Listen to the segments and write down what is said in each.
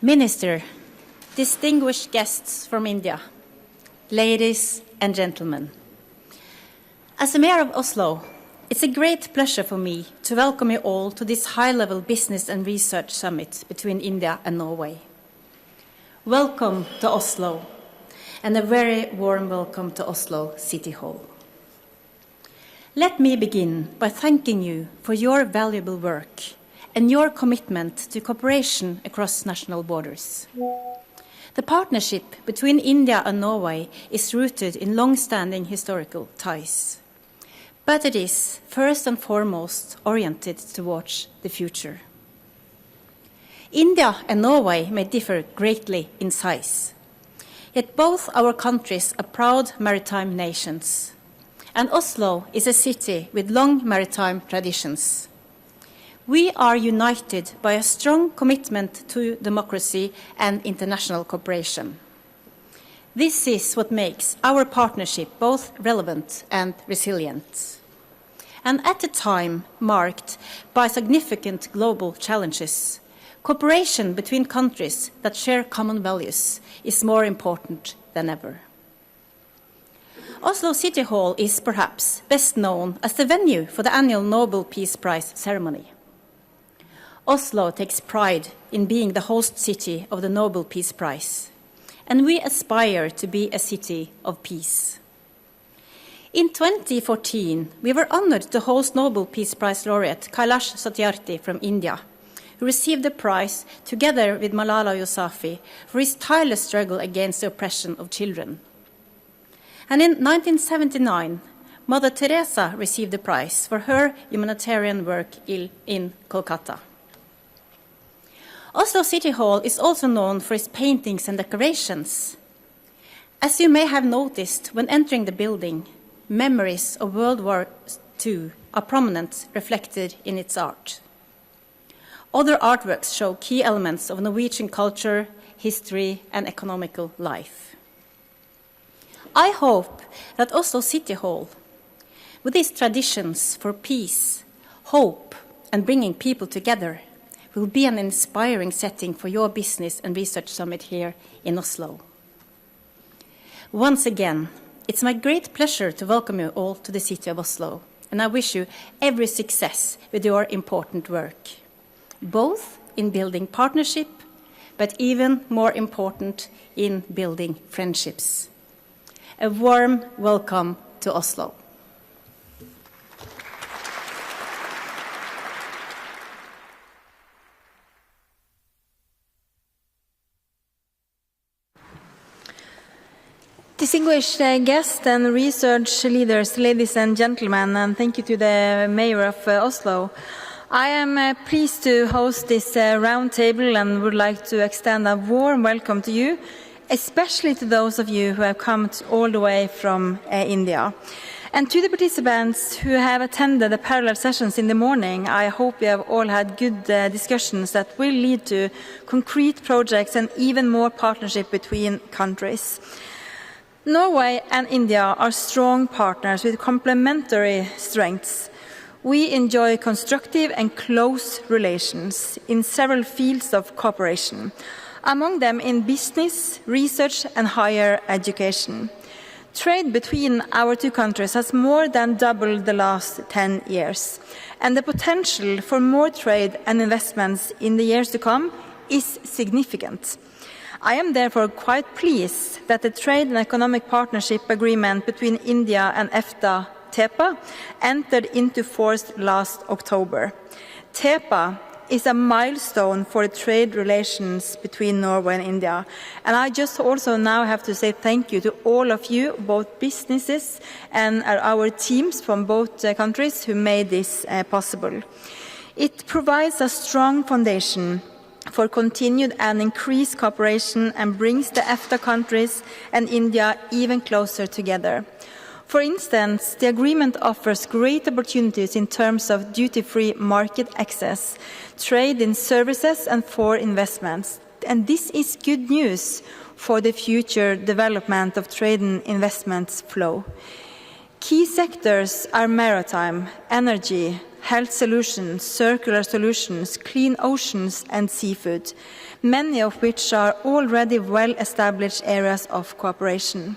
Minister, distinguished guests from India, ladies and gentlemen. As the Mayor of Oslo, it's a great pleasure for me to welcome you all to this high-level business and research summit between India and Norway. Welcome to Oslo, and a very warm welcome to Oslo City Hall. Let me begin by thanking you for your valuable work and your commitment to cooperation across national borders. The partnership between India and Norway is rooted in long-standing historical ties, but it is first and foremost oriented towards the future. India and Norway may differ greatly in size, yet both our countries are proud maritime nations, and Oslo is a city with long maritime traditions. We are united by a strong commitment to democracy and international cooperation. This is what makes our partnership both relevant and resilient. And at a time marked by significant global challenges, cooperation between countries that share common values is more important than ever. Oslo City Hall is perhaps best known as the venue for the annual Nobel Peace Prize ceremony. Oslo takes pride in being the host city of the Nobel Peace Prize, and we aspire to be a city of peace. In 2014, we were honored to host Nobel Peace Prize laureate Kailash Satyarthi from India, who received the prize together with Malala Yousafzai for his tireless struggle against the oppression of children. And in 1979, Mother Teresa received the prize for her humanitarian work in Kolkata. Oslo City Hall is also known for its paintings and decorations. As you may have noticed when entering the building, memories of World War II are prominent, reflected in its art. Other artworks show key elements of Norwegian culture, history, and economical life. I hope that Oslo City Hall, with its traditions for peace, hope, and bringing people together, will be an inspiring setting for your business and research summit here in Oslo. Once again, it's my great pleasure to welcome you all to the city of Oslo, and I wish you every success with your important work, both in building partnership, but even more important, in building friendships. A warm welcome to Oslo. Distinguished guests and research leaders, ladies and gentlemen, and thank you to the Mayor of Oslo. I am pleased to host this roundtable and would like to extend a warm welcome to you, especially to those of you who have come all the way from India. And to the participants who have attended the parallel sessions in the morning, I hope you have all had good discussions that will lead to concrete projects and even more partnership between countries. Norway and India are strong partners with complementary strengths. We enjoy constructive and close relations in several fields of cooperation, among them in business, research and higher education. Trade between our two countries has more than doubled the last 10 years, and the potential for more trade and investments in the years to come is significant. I am therefore quite pleased that the Trade and Economic Partnership Agreement between India and EFTA, TEPA, entered into force last October. TEPA is a milestone for the trade relations between Norway and India. And I just also now have to say thank you to all of you, both businesses and our teams from both countries who made this possible. It provides a strong foundation for continued and increased cooperation and brings the EFTA countries and India even closer together. For instance, the agreement offers great opportunities in terms of duty-free market access, trade in services and for investments. And this is good news for the future development of trade and investments flow. Key sectors are maritime, energy, health solutions, circular solutions, clean oceans and seafood, many of which are already well-established areas of cooperation.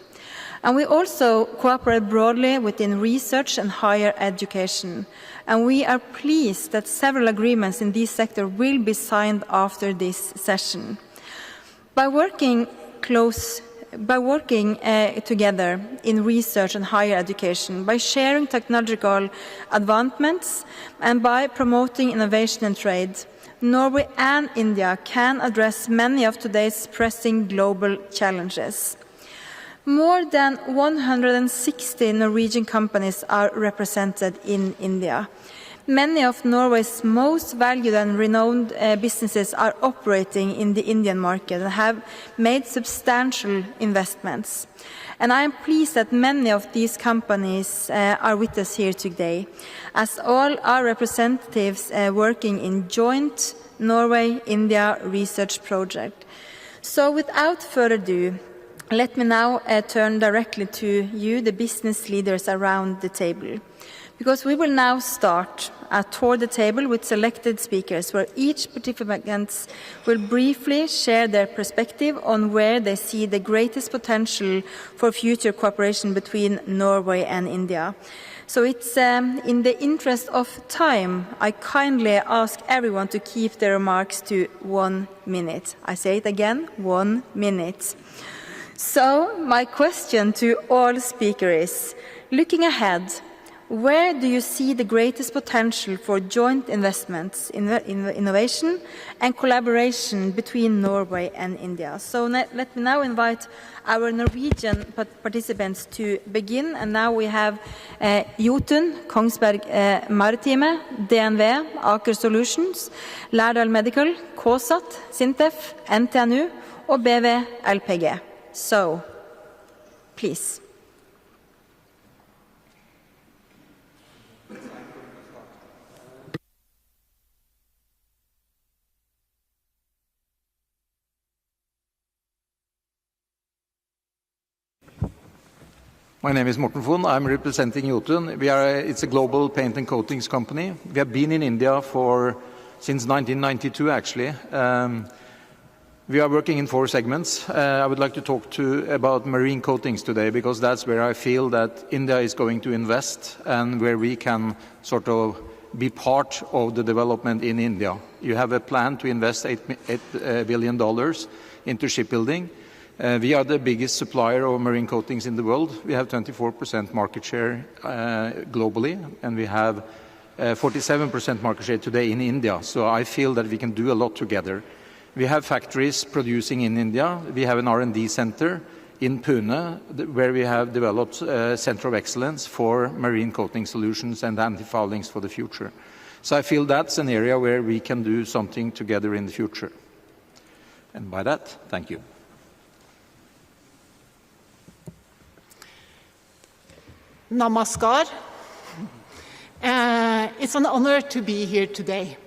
And we also cooperate broadly within research and higher education. And we are pleased that several agreements in this sector will be signed after this session. By working together in research and higher education, by sharing technological advancements, and by promoting innovation and trade, Norway and India can address many of today's pressing global challenges. More than 160 Norwegian companies are represented in India. Many of Norway's most valued and renowned businesses are operating in the Indian market and have made substantial investments. And I am pleased that many of these companies are with us here today, as all are representatives working in joint Norway-India research project. So without further ado, let me now turn directly to you, the business leaders around the table, because we will now start a tour the table with selected speakers, where each participant will briefly share their perspective on where they see the greatest potential for future cooperation between Norway and India. So it's in the interest of time, I kindly ask everyone to keep their remarks to 1 minute. I say it again, 1 minute. So my question to all speakers is, looking ahead, where do you see the greatest potential for joint investments, innovation and collaboration between Norway and India? So let me now invite our Norwegian participants to begin. And now we have Jotun, Kongsberg Maritime, DNV, Aker Solutions, Lærdal Medical, KSAT, SINTEF, NTNU og BV LPG. So, please. My name is Morten Fon. I'm representing Jotun. It's a global paint and coatings company. We have been in India since 1992, actually. We are working in 4 segments. I would like to talk about marine coatings today, because that's where I feel that India is going to invest and where we can sort of be part of the development in India. You have a plan to invest $8 billion into shipbuilding. We are the biggest supplier of marine coatings in the world. We have 24% market share globally, and we have 47% market share today in India. So I feel that we can do a lot together. We have factories producing in India. We have an R&D center in Pune, where we have developed a center of excellence for marine coating solutions and anti-foulings for the future. So I feel that's an area where we can do something together in the future. And by that, thank you. Namaskar. It's an honor to be here today.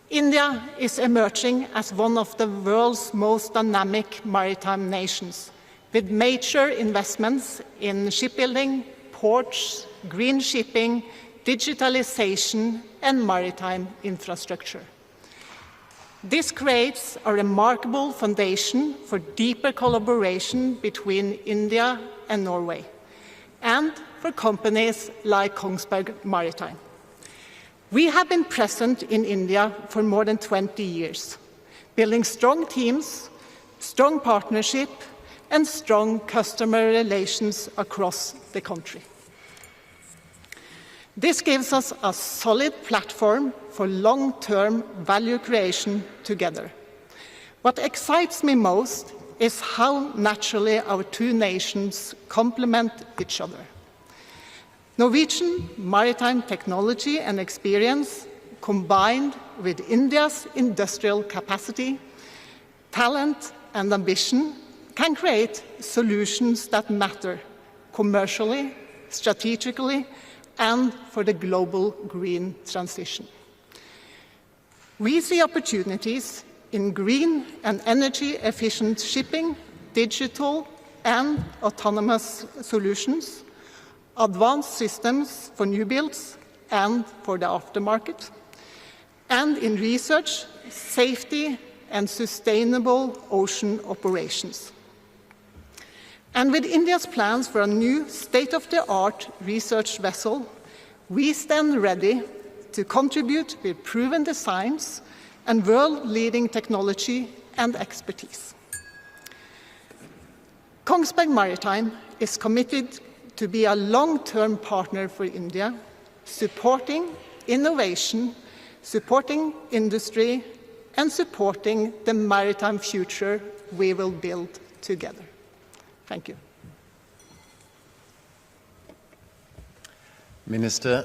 India is emerging as one of the world's most dynamic maritime nations, with major investments in shipbuilding, ports, green shipping, digitalization, and maritime infrastructure. This creates a remarkable foundation for deeper collaboration between India and Norway, and for companies like Kongsberg Maritime. We have been present in India for more than 20 years, building strong teams, strong partnership, and strong customer relations across the country. This gives us a solid platform for long-term value creation together. What excites me most is how naturally our 2 nations complement each other. Norwegian maritime technology and experience, combined with India's industrial capacity, talent, and ambition, can create solutions that matter commercially, strategically, and for the global green transition. We see opportunities in green and energy-efficient shipping, digital and autonomous solutions, advanced systems for new builds, and for the aftermarket, and in research, safety, and sustainable ocean operations. And with India's plans for a new state-of-the-art research vessel, we stand ready to contribute with proven designs and world-leading technology and expertise. Kongsberg Maritime is committed to be a long-term partner for India, supporting innovation, supporting industry, and supporting the maritime future we will build together. Thank you. Minister,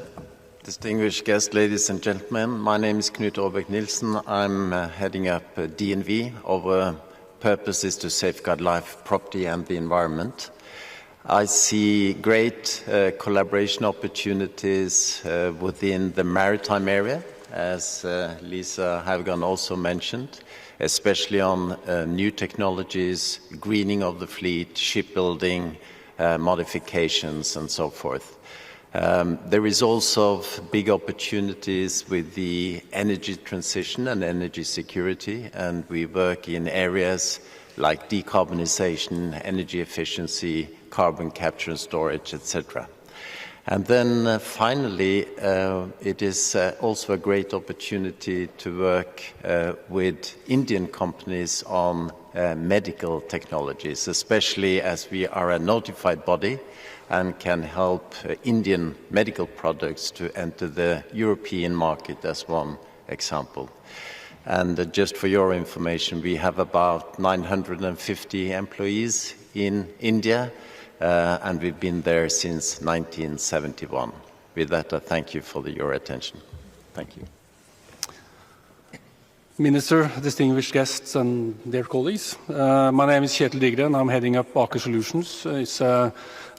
distinguished guests, ladies and gentlemen, my name is Knut Aabæk Nielsen. I'm heading up DNV. Our purpose is to safeguard life, property, and the environment. I see great collaboration opportunities within the maritime area, as Lisa Haugan also mentioned, especially on new technologies, greening of the fleet, shipbuilding, modifications, and so forth. There is also big opportunities with the energy transition and energy security, and we work in areas like decarbonization, energy efficiency, carbon capture and storage, etc. And then finally, it is also a great opportunity to work with Indian companies on medical technologies, especially as we are a notified body and can help Indian medical products to enter the European market as one example. And just for your information, we have about 950 employees in India, and we've been there since 1971. With that, I thank you for your attention. Thank you. Minister, distinguished guests, and dear colleagues. My name is Kjetil Digren. I'm heading up Aker Solutions. It's an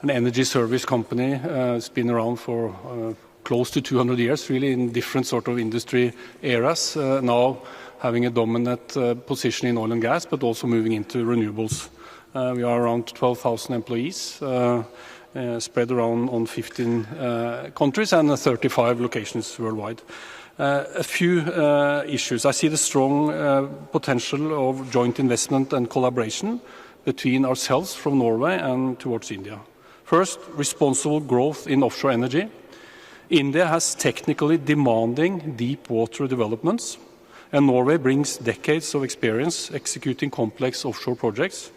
energy service company. It's been around for close to 200 years, really, in different sort of industry eras. Now having a dominant position in oil and gas, but also moving into renewables. We are around 12,000 employees, spread around on 15 countries and 35 locations worldwide. A few issues. I see the strong potential of joint investment and collaboration between ourselves from Norway and towards India. First, responsible growth in offshore energy. India has technically demanding deep water developments, and Norway brings decades of experience executing complex offshore projects.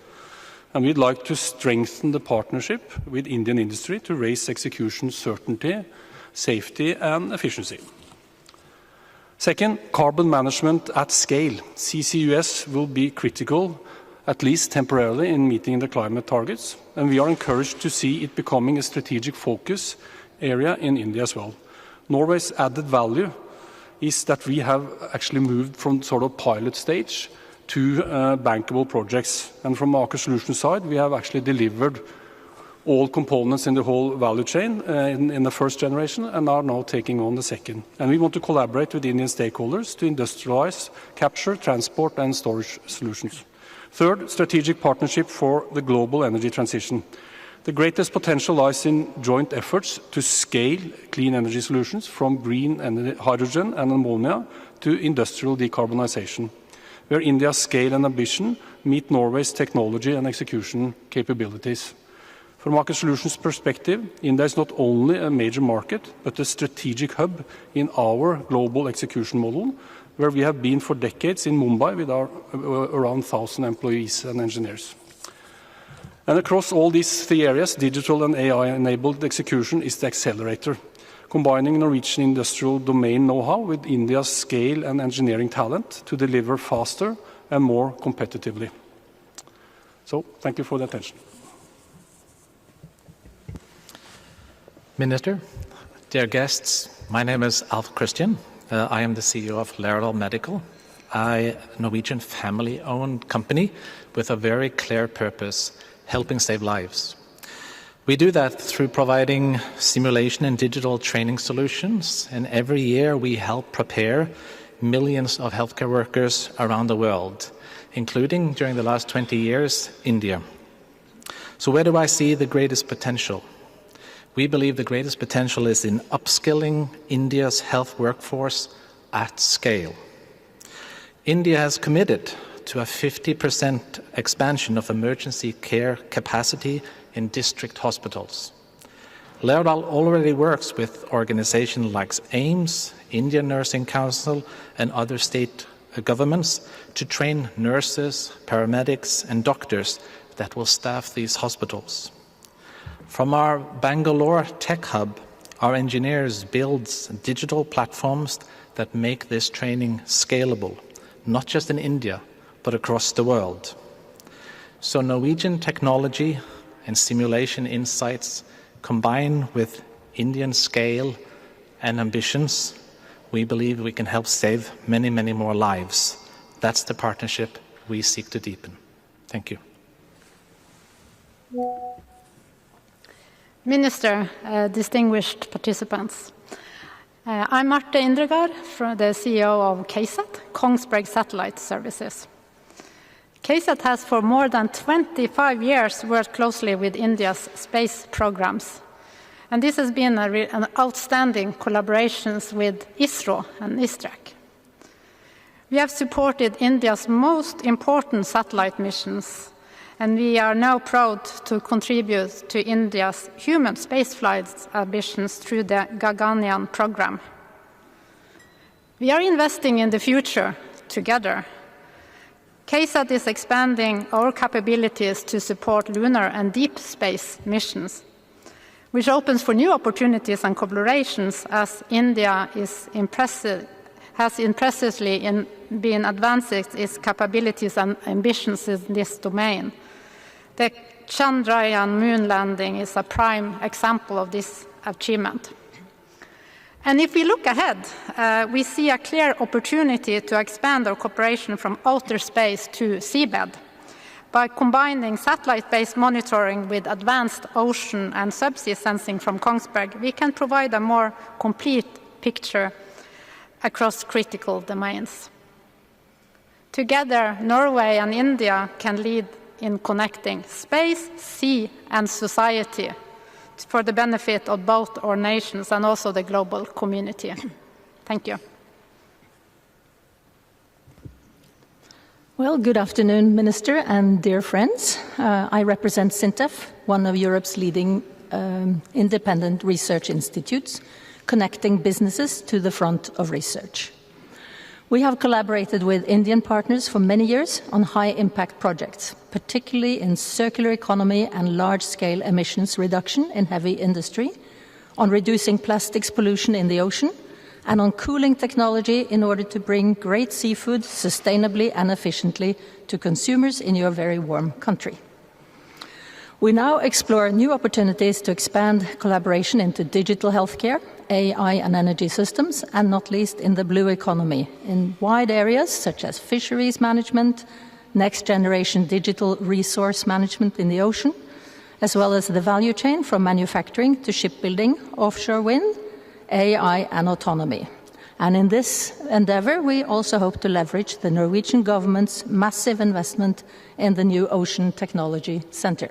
And we'd like to strengthen the partnership with Indian industry to raise execution certainty, safety, and efficiency. Second, carbon management at scale. CCUS will be critical, at least temporarily, in meeting the climate targets, and we are encouraged to see it becoming a strategic focus area in India as well. Norway's added value is that we have actually moved from sort of pilot stage to bankable projects. And from Aker Solutions side, we have actually delivered all components in the whole value chain in the first generation and are now taking on the second. And we want to collaborate with Indian stakeholders to industrialize, capture, transport, and storage solutions. Third, strategic partnership for the global energy transition. The greatest potential lies in joint efforts to scale clean energy solutions from green hydrogen and ammonia to industrial decarbonization, where India's scale and ambition meet Norway's technology and execution capabilities. From Aker Solutions' perspective, India is not only a major market, but a strategic hub in our global execution model, where we have been for decades in Mumbai with our around 1,000 employees and engineers. And across all these three areas, digital and AI-enabled execution is the accelerator, combining Norwegian industrial domain know-how with India's scale and engineering talent to deliver faster and more competitively. So, thank you for the attention. Minister, dear guests, my name is Alf Christian. I am the CEO of Laerdal Medical, a Norwegian family-owned company with a very clear purpose, helping save lives. We do that through providing simulation and digital training solutions, and every year we help prepare millions of healthcare workers around the world, including, during the last 20 years, India. So where do I see the greatest potential? We believe the greatest potential is in upskilling India's health workforce at scale. India has committed to a 50% expansion of emergency care capacity in district hospitals. Lærdal already works with organizations like AIMS, Indian Nursing Council, and other state governments to train nurses, paramedics, and doctors that will staff these hospitals. From our Bangalore Tech Hub, our engineers build digital platforms that make this training scalable, not just in India, but across the world. So Norwegian technology and simulation insights combined with Indian scale and ambitions, we believe we can help save many, many more lives. That's the partnership we seek to deepen. Thank you. Minister, distinguished participants. I'm Marte Indregard, the CEO of KSAT, Kongsberg Satellite Services. KSAT has for more than 25 years worked closely with India's space programs. And this has been an outstanding collaboration with ISRO and ISTRAC. We have supported India's most important satellite missions, and we are now proud to contribute to India's human spaceflight ambitions through the Gaganyaan program. We are investing in the future together. KSAT is expanding our capabilities to support lunar and deep space missions, which opens for new opportunities and collaborations as India has impressively been advancing its capabilities and ambitions in this domain. The Chandrayaan moon landing is a prime example of this achievement. And if we look ahead, we see a clear opportunity to expand our cooperation from outer space to seabed. By combining satellite-based monitoring with advanced ocean and subsea sensing from Kongsberg, we can provide a more complete picture across critical domains. Together, Norway and India can lead in connecting space, sea, and society for the benefit of both our nations and also the global community. Thank you. Well, good afternoon, Minister and dear friends. I represent SINTEF, one of Europe's leading independent research institutes, connecting businesses to the front of research. We have collaborated with Indian partners for many years on high-impact projects, particularly in circular economy and large-scale emissions reduction in heavy industry, on reducing plastics pollution in the ocean, and on cooling technology in order to bring great seafood sustainably and efficiently to consumers in your very warm country. We now explore new opportunities to expand collaboration into digital healthcare, AI and energy systems, and not least in the blue economy, in wide areas such as fisheries management, next-generation digital resource management in the ocean, as well as the value chain from manufacturing to shipbuilding, offshore wind, AI and autonomy. And in this endeavor, we also hope to leverage the Norwegian government's massive investment in the new Ocean Technology Center.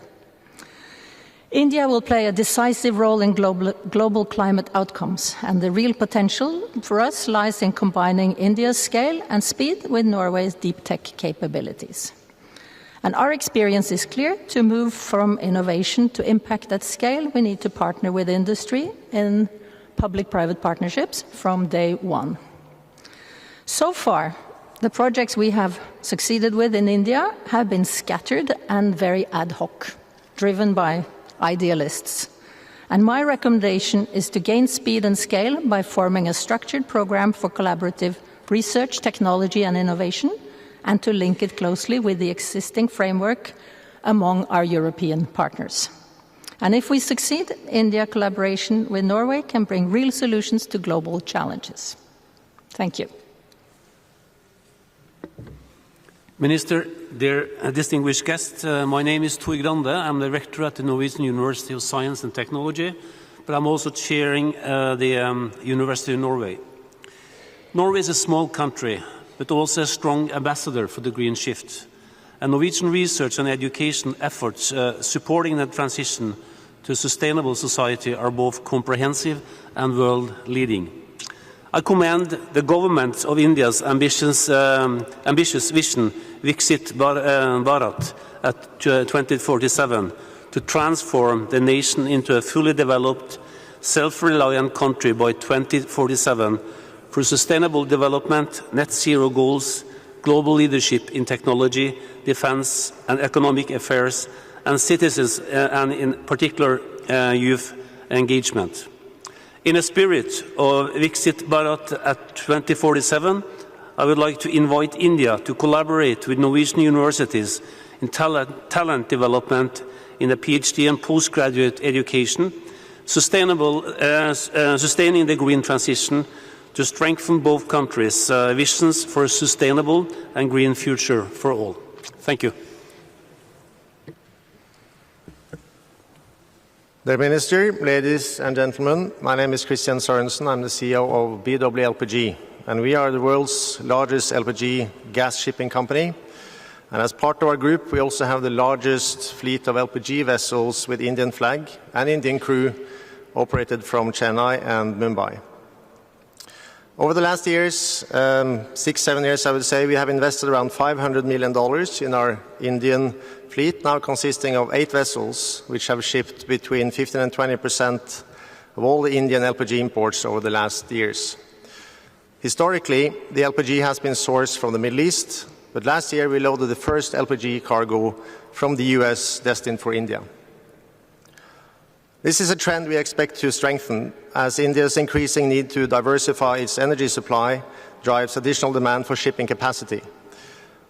India will play a decisive role in global climate outcomes, and the real potential for us lies in combining India's scale and speed with Norway's deep tech capabilities. And our experience is clear: to move from innovation to impact at scale, we need to partner with industry in public-private partnerships from day one. So far, the projects we have succeeded with in India have been scattered and very ad hoc, driven by idealists. And my recommendation is to gain speed and scale by forming a structured program for collaborative research, technology and innovation, and to link it closely with the existing framework among our European partners. And if we succeed, India collaboration with Norway can bring real solutions to global challenges. Thank you. Minister, dear distinguished guests, my name is Tor Grande. I'm the rector at the Norwegian University of Science and Technology, but I'm also chairing the University of Norway. Norway is a small country, but also a strong ambassador for the green shift, and Norwegian research and education efforts supporting the transition to a sustainable society are both comprehensive and world-leading. I commend the government of India's ambitious vision, Viksit Bharat at 2047, to transform the nation into a fully developed, self-reliant country by 2047 for sustainable development, net zero goals, global leadership in technology, defense and economic affairs, and citizens, and in particular youth engagement. In a spirit of Viksit Bharat at 2047, I would like to invite India to collaborate with Norwegian universities in talent development in the PhD and postgraduate education, sustaining the green transition to strengthen both countries' visions for a sustainable and green future for all. Thank you. Dear Minister, ladies and gentlemen, my name is Christian Sørensen. I'm the CEO of BW LPG, and we are the world's largest LPG gas shipping company. And as part of our group, we also have the largest fleet of LPG vessels with Indian flag and Indian crew operated from Chennai and Mumbai. Over the last years, 6-7 years, I would say, we have invested around $500 million in our Indian fleet, now consisting of 8 vessels, which have shipped between 15% and 20% of all the Indian LPG imports over the last years. Historically, the LPG has been sourced from the Middle East, but last year we loaded the first LPG cargo from the US destined for India. This is a trend we expect to strengthen as India's increasing need to diversify its energy supply drives additional demand for shipping capacity.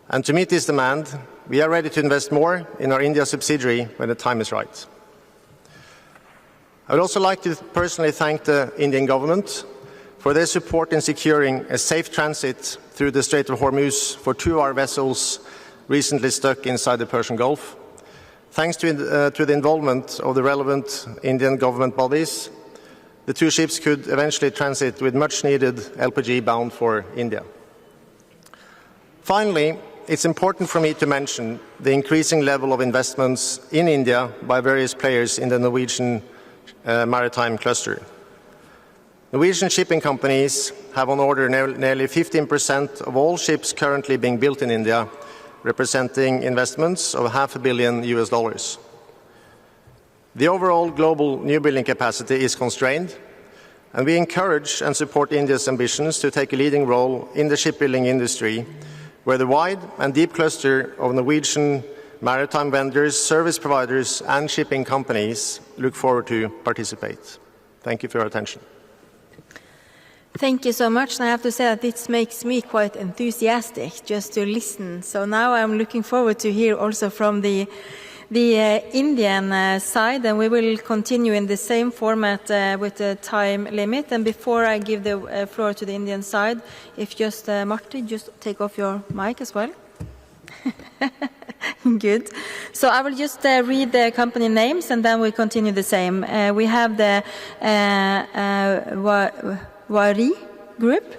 And to meet this demand, we are ready to invest more in our India subsidiary when the time is right. I would also like to personally thank the Indian government for their support in securing a safe transit through the Strait of Hormuz for 2 of our vessels recently stuck inside the Persian Gulf. Thanks to the involvement of the relevant Indian government bodies, the 2 ships could eventually transit with much-needed LPG bound for India. Finally, it's important for me to mention the increasing level of investments in India by various players in the Norwegian maritime cluster. Norwegian shipping companies have on order nearly 15% of all ships currently being built in India, representing investments of $500 million US. The overall global newbuilding capacity is constrained, and we encourage and support India's ambitions to take a leading role in the shipbuilding industry, where the wide and deep cluster of Norwegian maritime vendors, service providers, and shipping companies look forward to participate. Thank you for your attention. Thank you so much. And I have to say that this makes me quite enthusiastic just to listen. So now I'm looking forward to hear also from the Indian side, and we will continue in the same format with the time limit. And before I give the floor to the Indian side, if just Marty, just take off your mic as well. Good. So I will just read the company names, and then we continue the same. We have the Wari Group,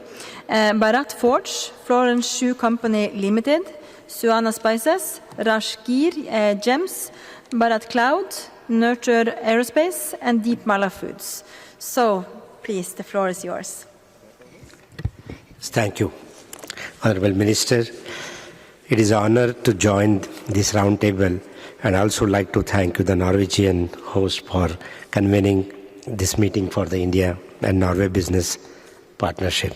Bharat Forge, Florence Shoe Company Limited, Suana Spices, Rashgir Gems, Bharat Cloud, Nurture Aerospace, and Deep Mala Foods. So, please, the floor is yours. Thank you, Honorable Minister. It is an honor to join this roundtable, and I also like to thank you, the Norwegian host, for convening this meeting for the India and Norway business partnership.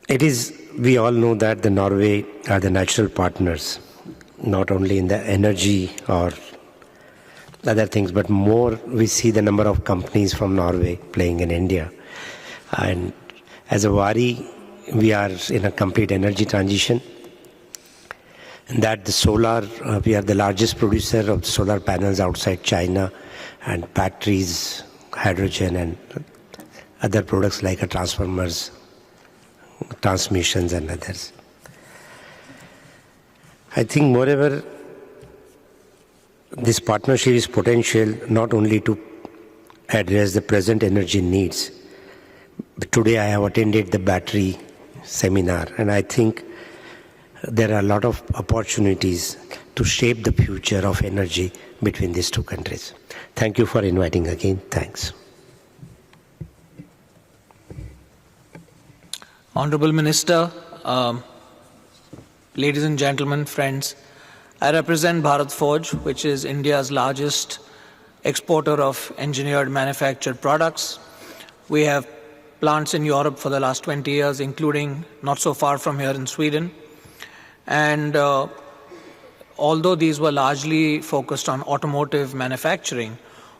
We all know that the Norway are the natural partners, not only in the energy or other things, but more we see the number of companies from Norway playing in India. And as a Wari, we are in a complete energy transition. And that the solar, we are the largest producer of solar panels outside China, and batteries, hydrogen, and other products like transformers, transmissions, and others. I think, moreover, this partnership is potential not only to address the present energy needs, but today I have attended the battery seminar, and I think there are a lot of opportunities to shape the future of energy between these two countries. Thank you for inviting again. Thanks. Honorable Minister, ladies and gentlemen, friends, I represent Bharat Forge, which is India's largest exporter of engineered manufactured products. We have plants in Europe for the last 20 years, including not so far from here in Sweden. And although these were largely focused on automotive manufacturing,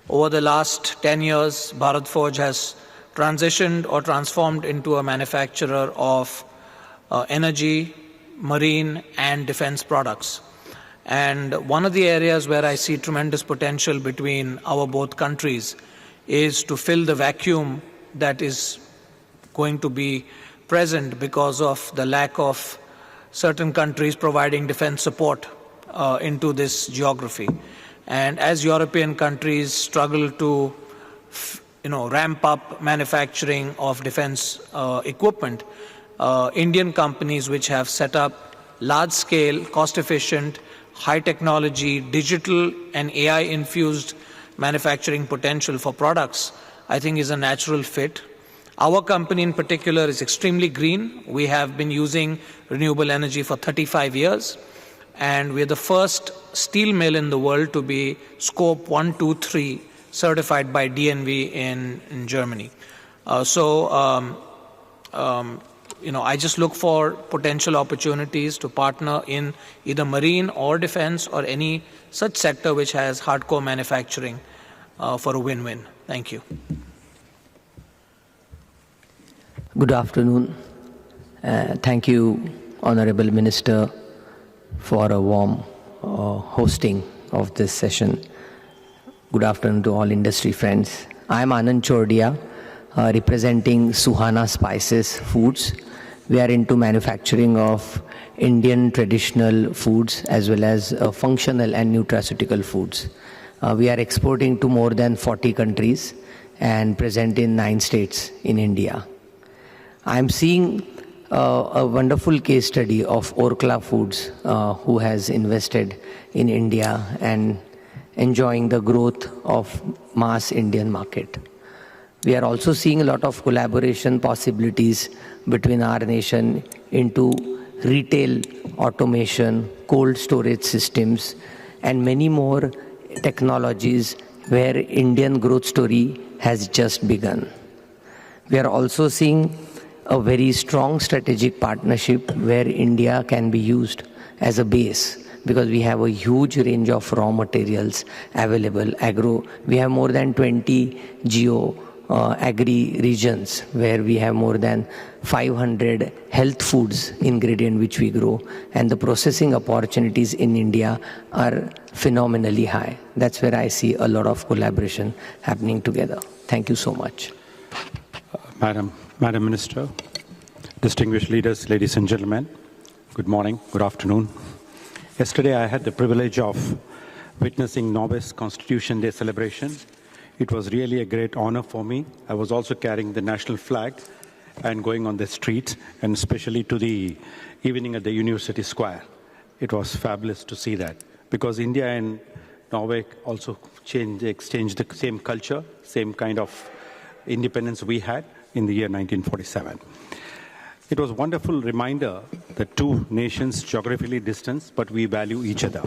over the last 10 years, Bharat Forge has transitioned or transformed into a manufacturer of energy, marine, and defense products. And one of the areas where I see tremendous potential between our both countries is to fill the vacuum that is going to be present because of the lack of certain countries providing defense support into this geography. And as European countries struggle to ramp up manufacturing of defense equipment, Indian companies which have set up large-scale, cost-efficient, high-technology, digital and AI-infused manufacturing potential for products, I think is a natural fit. Our company in particular is extremely green. We have been using renewable energy for 35 years, and we're the first steel mill in the world to be Scope 1, 2, 3 certified by DNV in Germany. I just look for potential opportunities to partner in either marine or defense or any such sector which has hardcore manufacturing for a win-win. Thank you. Good afternoon. Thank you, Honorable Minister, for a warm hosting of this session. Good afternoon to all industry friends. I am Anand Chordia, representing Suhana Spices Foods. We are into manufacturing of Indian traditional foods as well as functional and nutraceutical foods. We are exporting to more than 40 countries and present in 9 states in India. I am seeing a wonderful case study of Orkla Foods, who has invested in India and enjoying the growth of mass Indian market. We are also seeing a lot of collaboration possibilities between our nation into retail automation, cold storage systems, and many more technologies where Indian growth story has just begun. We are also seeing a very strong strategic partnership where India can be used as a base because we have a huge range of raw materials available. We have more than 20 agri regions where we have more than 500 health foods ingredient which we grow, and the processing opportunities in India are phenomenally high. That's where I see a lot of collaboration happening together. Thank you so much. Madam Minister, distinguished leaders, ladies and gentlemen, good morning, good afternoon. Yesterday I had the privilege of witnessing Norway's Constitution Day celebration. It was really a great honor for me. I was also carrying the national flag and going on the streets, and especially to the evening at the University Square. It was fabulous to see that, because India and Norway also exchanged the same culture, same kind of independence we had in the year 1947. It was a wonderful reminder that two nations geographically distant, but we value each other.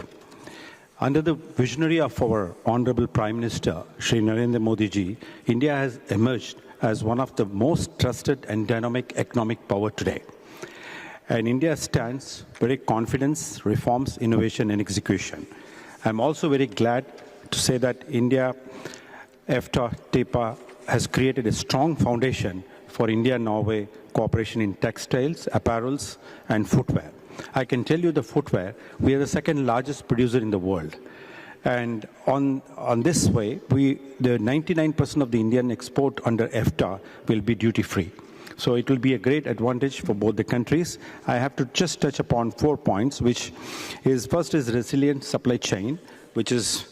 Under the visionary of our Honorable Prime Minister, Shri Narendra Modi ji, India has emerged as one of the most trusted and dynamic economic power today. And India stands very confident, reforms, innovation, and execution. I'm also very glad to say that India, EFTA, TEPA, has created a strong foundation for India-Norway cooperation in textiles, apparels, and footwear. I can tell you the footwear, we are the second largest producer in the world. And on this way, the 99% of the Indian export under EFTA will be duty-free. So it will be a great advantage for both the countries. I have to just touch upon 4 points, which is first is resilient supply chain, which is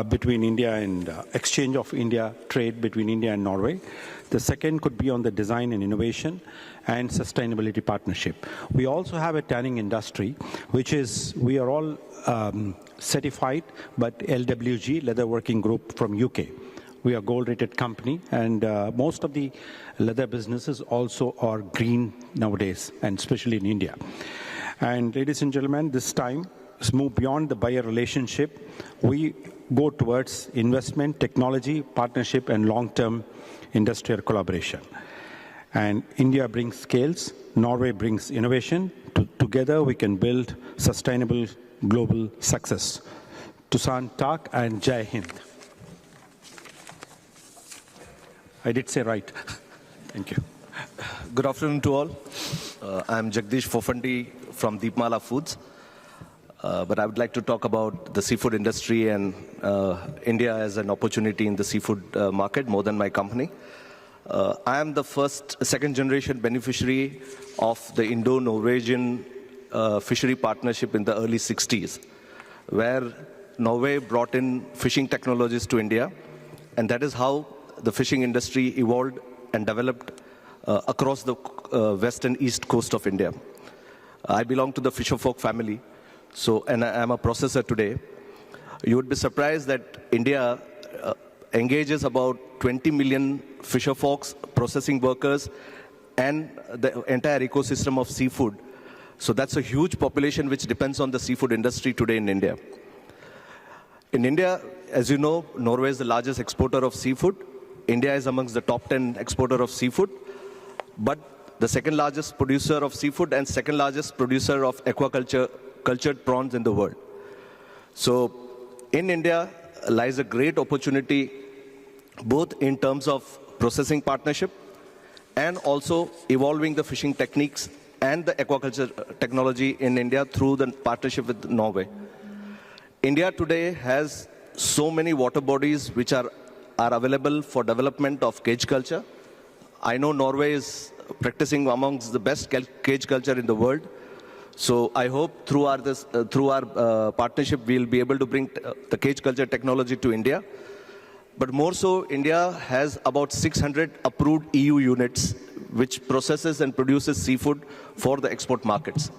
between India and exchange of India, trade between India and Norway. The second could be on the design and innovation and sustainability partnership. We also have a tanning industry, which is, we are all certified, but LWG, Leather Working Group from UK. We are a gold-rated company, and most of the leather businesses also are green nowadays, and especially in India. And ladies and gentlemen, this time, let's move beyond the buyer relationship. We go towards investment, technology, partnership, and long-term industrial collaboration. And India brings scales, Norway brings innovation. Together, we can build sustainable global success. Tusan Tak and Jai Hind. I did say right. Thank you. Good afternoon to all. I'm Jagdish Fofandi from Deepmala Foods. But I would like to talk about the seafood industry and India as an opportunity in the seafood market more than my company. I am the second generation beneficiary of the Indo-Norwegian fishery partnership in the early 60s, where Norway brought in fishing technologies to India, and that is how the fishing industry evolved and developed across the west and east coast of India. I belong to the fisherfolk family, and I am a processor today. You would be surprised that India engages about 20 million fisherfolks, processing workers, and the entire ecosystem of seafood. So that's a huge population which depends on the seafood industry today in India. In India, as you know, Norway is the largest exporter of seafood. India is amongst the top 10 exporter of seafood, but the second largest producer of seafood and second largest producer of cultured prawns in the world. So in India lies a great opportunity, both in terms of processing partnership and also evolving the fishing techniques and the aquaculture technology in India through the partnership with Norway. India today has so many water bodies which are available for development of cage culture. I know Norway is practicing amongst the best cage culture in the world. So I hope through our partnership, we'll be able to bring the cage culture technology to India. But more so, India has about 600 approved EU units which processes and produces seafood for the export markets.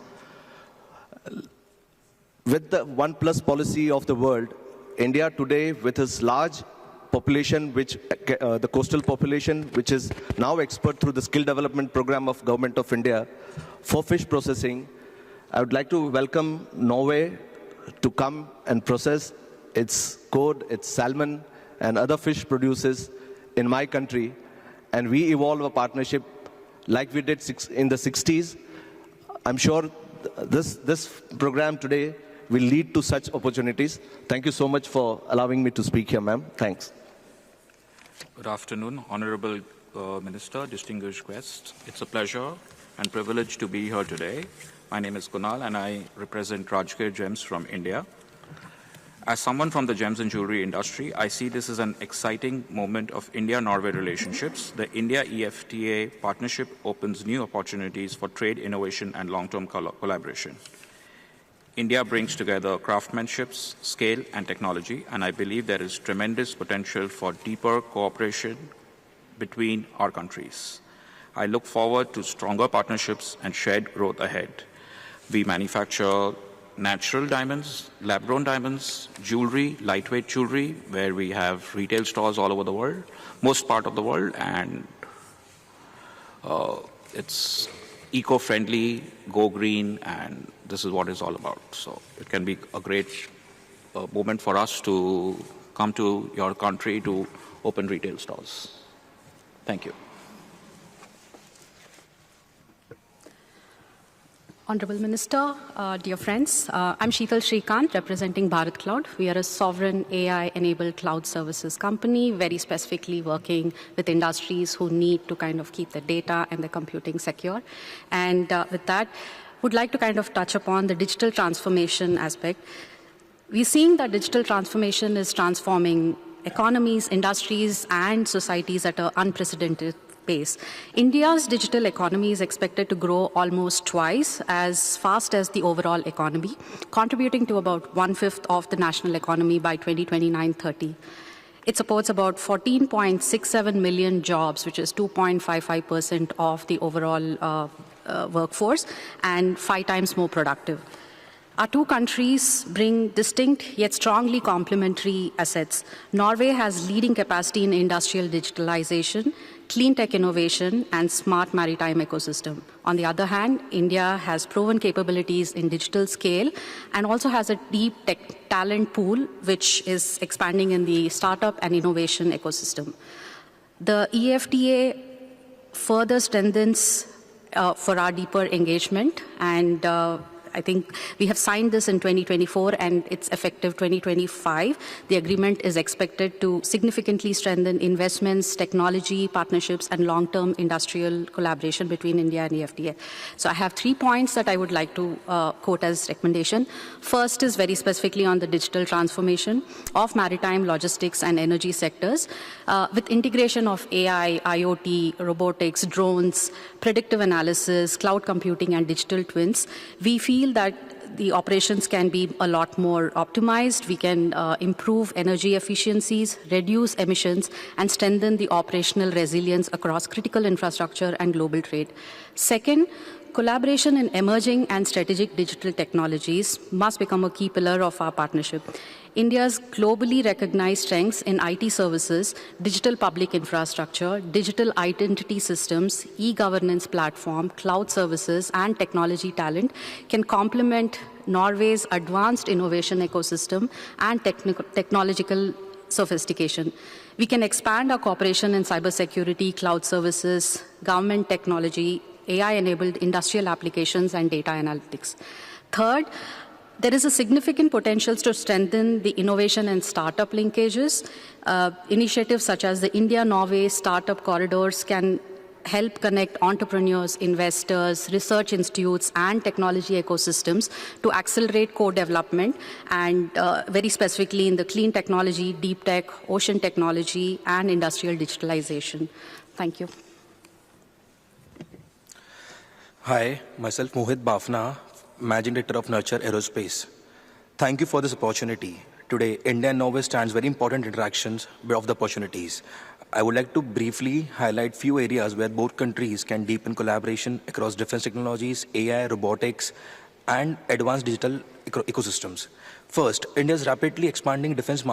With the 1+ policy of the world, India today, with its large population, the coastal population, which is now expert through the skill development program of Government of India for fish processing, I would like to welcome Norway to come and process its cod, its salmon, and other fish produces in my country, and we evolve a partnership like we did in the 60s. I'm sure this program today will lead to such opportunities. Thank you so much for allowing me to speak here, ma'am. Thanks. Good afternoon, Honorable Minister, distinguished guests. It's a pleasure and privilege to be here today. My name is Kunal and I represent Rajgir Gems from India. As someone from the gems and jewelry industry, I see this as an exciting moment of India-Norway relationships. The India-EFTA partnership opens new opportunities for trade, innovation, and long-term collaboration. India brings together craftsmanship, scale, and technology, and I believe there is tremendous potential for deeper cooperation between our countries. I look forward to stronger partnerships and shared growth ahead. We manufacture natural diamonds, lab-grown diamonds, jewelry, lightweight jewelry, where we have retail stores all over the world, most part of the world, and it's eco-friendly, go green, and this is what it's all about. So it can be a great moment for us to come to your country to open retail stores. Thank you. Honorable Minister, dear friends, I'm Sheetal Shrikant, representing Bharat Cloud. We are a sovereign AI-enabled cloud services company, very specifically working with industries who need to kind of keep their data and their computing secure. And with that, would like to kind of touch upon the digital transformation aspect. We're seeing that digital transformation is transforming economies, industries, and societies at an unprecedented pace. India's digital economy is expected to grow almost twice as fast as the overall economy, contributing to about 1/5 of the national economy by 2029-30. It supports about 14.67 million jobs, which is 2.55% of the overall workforce, and 5 times more productive. Our two countries bring distinct yet strongly complementary assets. Norway has leading capacity in industrial digitalization, clean tech innovation, and smart maritime ecosystem. On the other hand, India has proven capabilities in digital scale and also has a deep tech talent pool, which is expanding in the startup and innovation ecosystem. The EFTA further strengthens for our deeper engagement, and I think we have signed this in 2024 and it's effective 2025. The agreement is expected to significantly strengthen investments, technology, partnerships, and long-term industrial collaboration between India and EFTA. So I have 3 points that I would like to quote as recommendation. First is very specifically on the digital transformation of maritime, logistics, and energy sectors. With integration of AI, IoT, robotics, drones, predictive analysis, cloud computing, and digital twins, we feel that the operations can be a lot more optimized. We can improve energy efficiencies, reduce emissions, and strengthen the operational resilience across critical infrastructure and global trade. Second, collaboration in emerging and strategic digital technologies must become a key pillar of our partnership. India's globally recognized strengths in IT services, digital public infrastructure, digital identity systems, e-governance platform, cloud services, and technology talent can complement Norway's advanced innovation ecosystem and technological sophistication. We can expand our cooperation in cybersecurity, cloud services, government technology, AI-enabled industrial applications, and data analytics. Third, there is a significant potential to strengthen the innovation and startup linkages. Initiatives such as the India-Norway startup corridors can help connect entrepreneurs, investors, research institutes, and technology ecosystems to accelerate co-development, and very specifically in the clean technology, deep tech, ocean technology, and industrial digitalization. Thank you. Hi, myself Mohit Bafna, Managing Director of Nurture Aerospace. Thank you for this opportunity. Today, India and Norway stands very important interactions of the opportunities. I would like to briefly highlight few areas where both countries can deepen collaboration across defense technologies, AI, robotics, and advanced digital ecosystems. First, India's rapidly expanding defense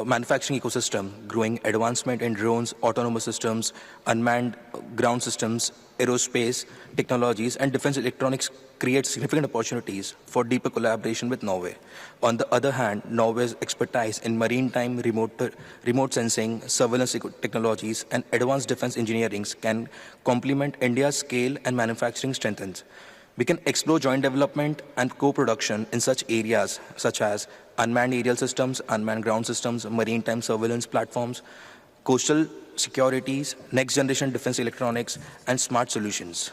manufacturing ecosystem, growing advancement in drones, autonomous systems, unmanned ground systems, aerospace technologies, and defense electronics creates significant opportunities for deeper collaboration with Norway. On the other hand, Norway's expertise in maritime remote sensing, surveillance technologies, and advanced defense engineering can complement India's scale and manufacturing strengths. We can explore joint development and co-production in such areas such as unmanned aerial systems, unmanned ground systems, maritime surveillance platforms, coastal securities, next-generation defense electronics, and smart solutions.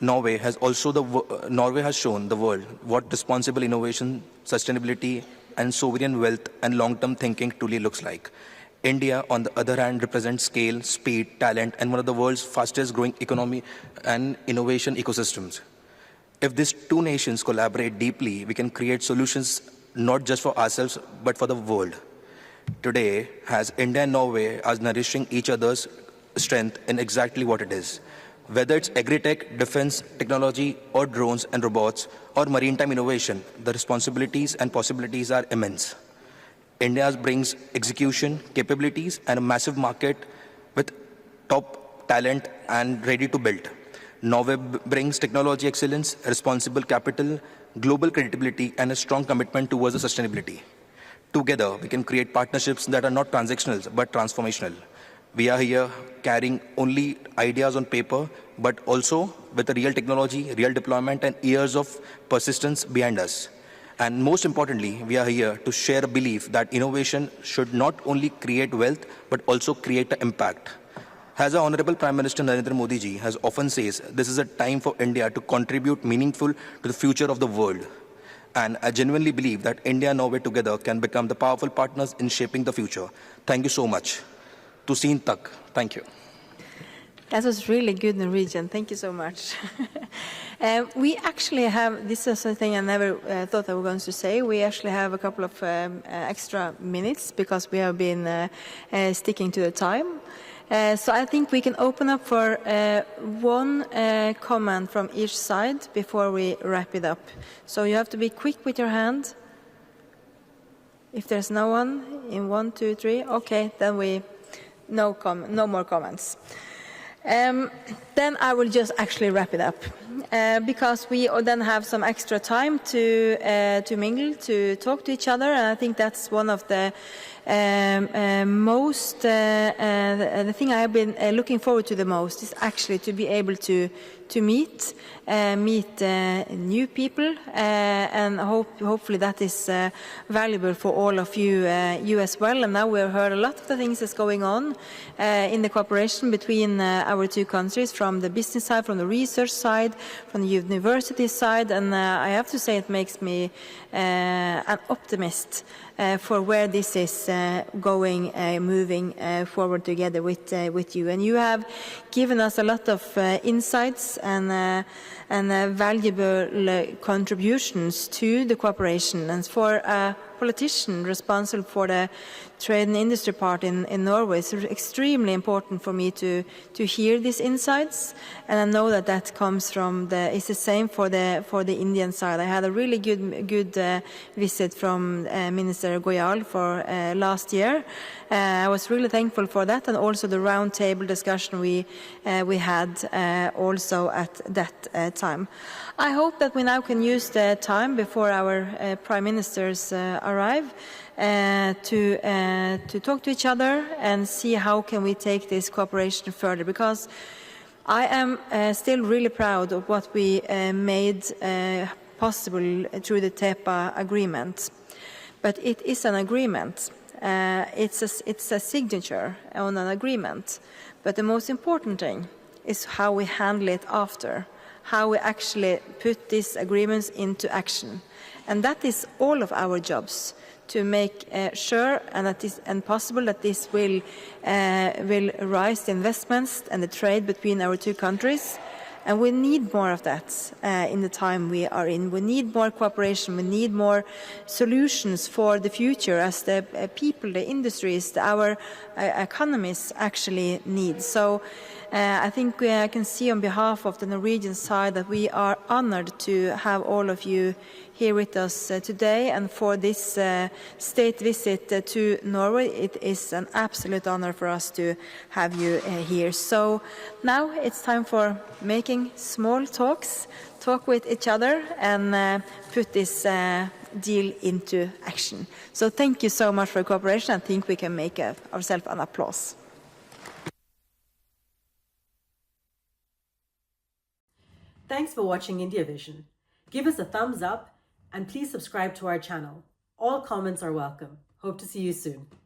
Norway has shown the world what responsible innovation, sustainability, and sovereign wealth and long-term thinking truly looks like. India, on the other hand, represents scale, speed, talent, and one of the world's fastest growing economy and innovation ecosystems. If these two nations collaborate deeply, we can create solutions not just for ourselves, but for the world. Today, as India and Norway are nourishing each other's strength in exactly what it is. Whether it's agri-tech, defense, technology, or drones and robots, or maritime innovation, the responsibilities and possibilities are immense. India brings execution, capabilities, and a massive market with top talent and ready to build. Norway brings technology excellence, responsible capital, global credibility, and a strong commitment towards the sustainability. Together, we can create partnerships that are not transactional, but transformational. We are here carrying only ideas on paper, but also with a real technology, real deployment, and years of persistence behind us. And most importantly, we are here to share a belief that innovation should not only create wealth, but also create an impact. As our Honorable Prime Minister Narendra Modi ji has often says, this is a time for India to contribute meaningful to the future of the world. And I genuinely believe that India and Norway together can become the powerful partners in shaping the future. Thank you so much. To seen tak. Thank you. That was really good Norwegian. Thank you so much. We actually have, this is a thing I never thought I was going to say, we actually have a couple of extra minutes because we have been sticking to the time. So I think we can open up for one comment from each side before we wrap it up. So you have to be quick with your hand. If there's no one in 1, 2, 3, okay, then no more comments. Then I will just actually wrap it up because we then have some extra time to mingle, to talk to each other, and I think that's one of the the thing I have been looking forward to the most is actually to be able to meet new people, and hopefully that is valuable for all of you as well. And now we've heard a lot of the things that's going on in the cooperation between our two countries, from the business side, from the research side, from the university side, and I have to say it makes me an optimist for where this is going, moving forward together with you. And you have given us a lot of insights and valuable contributions to the cooperation. And for a politician responsible for the trade and industry part in Norway, it's extremely important for me to hear these insights. And I know that comes from it's the same for the Indian side. I had a really good visit from Minister Goyal for last year. I was really thankful for that, and also the roundtable discussion we had also at that time. I hope that we now can use the time before our prime ministers arrive to talk to each other and see how can we take this cooperation further, because I am still really proud of what we made possible through the TEPA agreement. But it is an agreement. It's a signature on an agreement. But the most important thing is how we handle it after, how we actually put these agreements into action. And that is all of our jobs, to make sure and possible that this will rise the investments and the trade between our two countries. And we need more of that in the time we are in. We need more cooperation. We need more solutions for the future, as the people, the industries, our economies actually need. So I think I can see on behalf of the Norwegian side that we are honored to have all of you here with us today, and for this state visit to Norway. It is an absolute honor for us to have you here. So now it's time for making small talks, talk with each other, and put this deal into action. So thank you so much for your cooperation. I think we can make ourselves an applause. Thanks for watching Indiavision. Give us a thumbs up and please subscribe to our channel. All comments are welcome. Hope to see you soon.